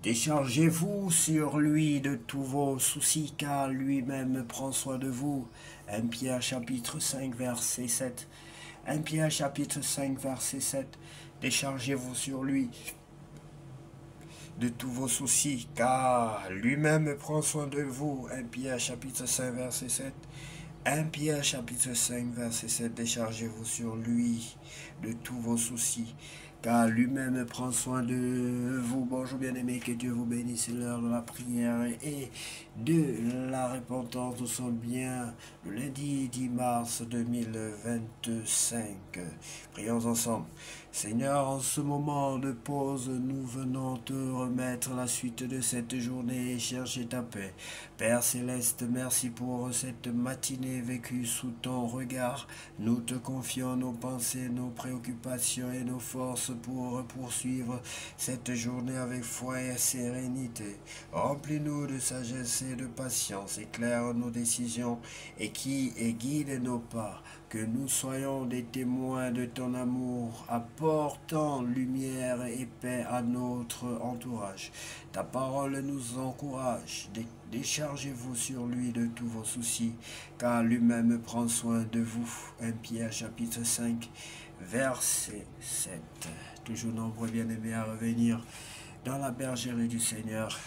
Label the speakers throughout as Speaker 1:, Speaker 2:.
Speaker 1: Déchargez-vous sur lui de tous vos soucis, car lui-même prend soin de vous. 1 Pierre chapitre 5, verset 7. 1 Pierre chapitre 5, verset 7. Déchargez-vous sur lui de tous vos soucis, car lui-même prend soin de vous. 1 Pierre chapitre 5, verset 7. 1 Pierre chapitre 5, verset 7. Déchargez-vous sur lui de tous vos soucis, car lui-même prend soin de vous. Bonjour bien-aimés, que Dieu vous bénisse. C'est l'heure de la prière et de la repentance. Nous sommes bien le lundi 10 mars 2025. Prions ensemble. Seigneur, en ce moment de pause, nous venons te remettre la suite de cette journée et chercher ta paix. Père Céleste, merci pour cette matinée vécue sous ton regard. Nous te confions nos pensées, nos préoccupations et nos forces pour poursuivre cette journée avec foi et sérénité. Remplis-nous de sagesse et de patience, éclaire nos décisions et guide nos pas. Que nous soyons des témoins de ton amour, apportant lumière et paix à notre entourage. Ta parole nous encourage. Déchargez-vous sur lui de tous vos soucis, car lui-même prend soin de vous. 1 Pierre chapitre 5, verset 7. Toujours nombreux bien-aimés à revenir dans la bergerie du Seigneur.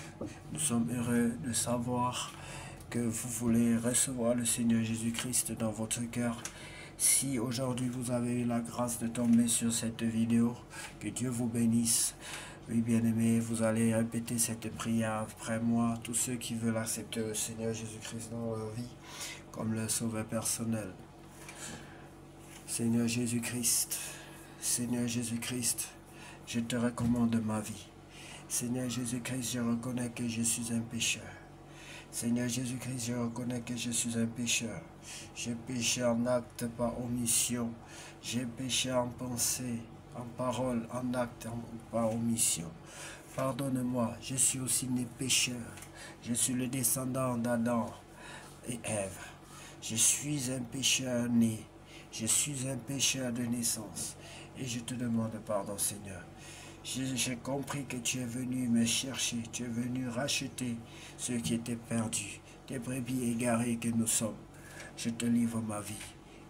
Speaker 1: Nous sommes heureux de savoir que vous voulez recevoir le Seigneur Jésus-Christ dans votre cœur. Si aujourd'hui vous avez eu la grâce de tomber sur cette vidéo, que Dieu vous bénisse. Oui, bien-aimés, vous allez répéter cette prière après moi. Tous ceux qui veulent accepter le Seigneur Jésus-Christ dans leur vie comme leur sauveur personnel. Seigneur Jésus-Christ, je te recommande ma vie. Seigneur Jésus-Christ, je reconnais que je suis un pécheur. Seigneur Jésus-Christ, je reconnais que je suis un pécheur. J'ai péché en acte par omission. J'ai péché en pensée, en parole, en acte, par omission. Pardonne-moi, je suis aussi né pécheur. Je suis le descendant d'Adam et Ève. Je suis un pécheur né. Je suis un pécheur de naissance. Et je te demande pardon, Seigneur. J'ai compris que tu es venu me chercher, tu es venu racheter ceux qui étaient perdus, des brebis égarés que nous sommes. Je te livre ma vie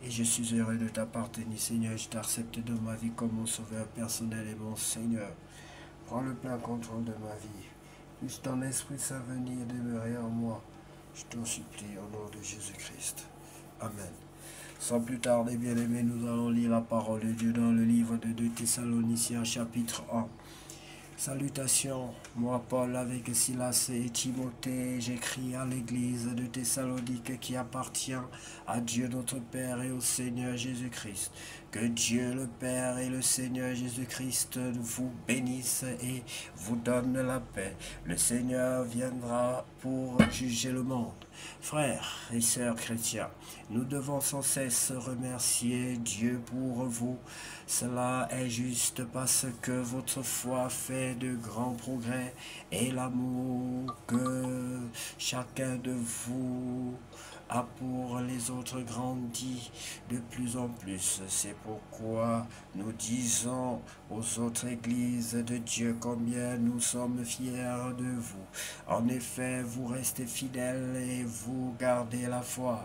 Speaker 1: et je suis heureux de t'appartenir, Seigneur. Je t'accepte dans ma vie comme mon sauveur personnel et mon Seigneur. Prends le plein contrôle de ma vie. Puisse ton Esprit Saint venir demeurer en moi. Je t'en supplie au nom de Jésus-Christ. Amen. Sans plus tarder, bien-aimés, nous allons lire la parole de Dieu dans le livre de 2 Thessaloniciens, chapitre 1. Salutations, moi Paul avec Silas et Timothée, j'écris à l'église de Thessalonique qui appartient à Dieu notre Père et au Seigneur Jésus-Christ. Que Dieu le Père et le Seigneur Jésus-Christ vous bénissent et vous donnent la paix. Le Seigneur viendra pour juger le monde. Frères et sœurs chrétiens, nous devons sans cesse remercier Dieu pour vous. Cela est juste parce que votre foi fait de grands progrès et l'amour que chacun de vous a pour les autres grandit de plus en plus. C'est pourquoi nous disons aux autres églises de Dieu combien nous sommes fiers de vous. En effet, vous restez fidèles et vous gardez la foi,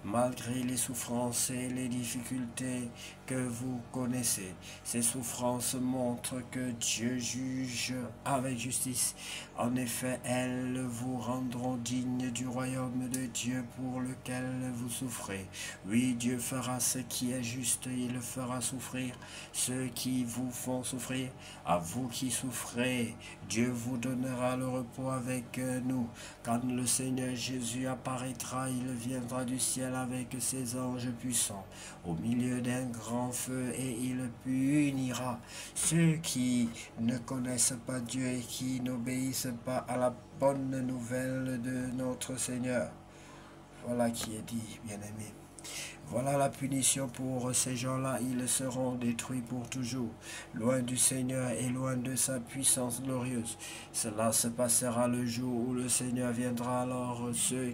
Speaker 1: malgré les souffrances et les difficultés que vous connaissez. Ces souffrances montrent que Dieu juge avec justice. En effet, elles vous rendront dignes du royaume de Dieu pour lequel vous souffrez. Oui, Dieu fera ce qui est juste, il fera souffrir ceux qui vous font souffrir. À vous qui souffrez, Dieu vous donnera le repos avec nous. Quand le Seigneur Jésus apparaîtra, il viendra du ciel avec ses anges puissants, au milieu d'un grand feu, et il punira ceux qui ne connaissent pas Dieu et qui n'obéissent pas à la bonne nouvelle de notre Seigneur. Voilà qui est dit, bien-aimés. Voilà la punition pour ces gens-là, ils seront détruits pour toujours, loin du Seigneur et loin de sa puissance glorieuse. Cela se passera le jour où le Seigneur viendra, alors ceux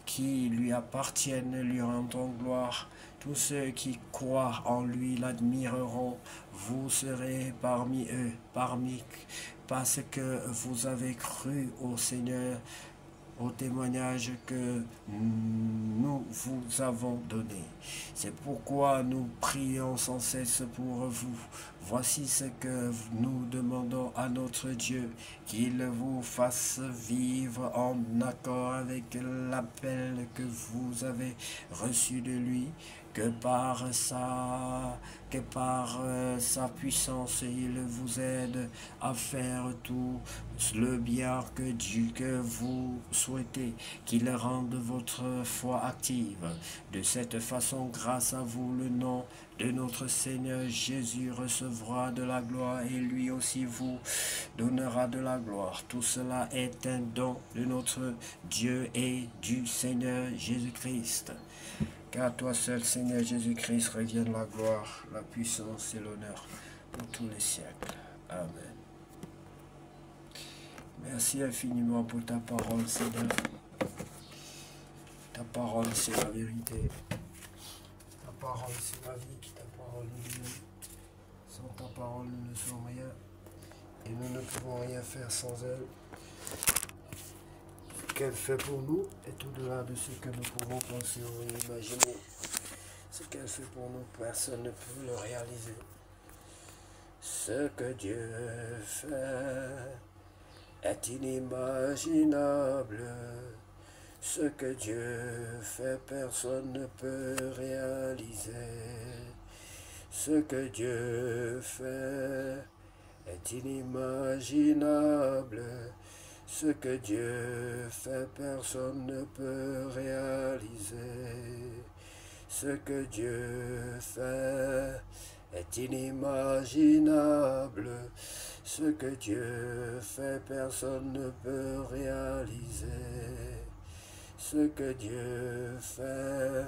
Speaker 1: qui lui appartiennent lui rendront gloire, Tous ceux qui croient en lui l'admireront. Vous serez parmi eux, parce que vous avez cru au Seigneur, au témoignage que nous vous avons donné. C'est pourquoi nous prions sans cesse pour vous. Voici ce que nous demandons à notre Dieu, qu'il vous fasse vivre en accord avec l'appel que vous avez reçu de lui, que par sa puissance, il vous aide à faire tout le bien que vous souhaitez, qu'il rende votre foi active. De cette façon, grâce à vous, le nom de notre Seigneur Jésus recevra de la gloire et lui aussi vous donnera de la gloire. Tout cela est un don de notre Dieu et du Seigneur Jésus-Christ. Car toi seul, Seigneur Jésus-Christ, revienne la gloire, la puissance et l'honneur pour tous les siècles. Amen. Merci infiniment pour ta parole, Seigneur. Ta parole, c'est la vérité. Ta parole, c'est la vie. Ta parole, nous nous. Sans ta parole, nous ne sommes rien. Et nous ne pouvons rien faire sans elle. Ce qu'elle fait pour nous est au-delà de ce que nous pouvons penser ou imaginer. Ce qu'elle fait pour nous, personne ne peut le réaliser. Ce que Dieu fait est inimaginable. Ce que Dieu fait, personne ne peut réaliser. Ce que Dieu fait est inimaginable. Ce que Dieu fait, personne ne peut réaliser. Ce que Dieu fait est inimaginable. Ce que Dieu fait, personne ne peut réaliser. Ce que Dieu fait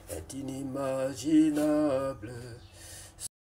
Speaker 1: est inimaginable.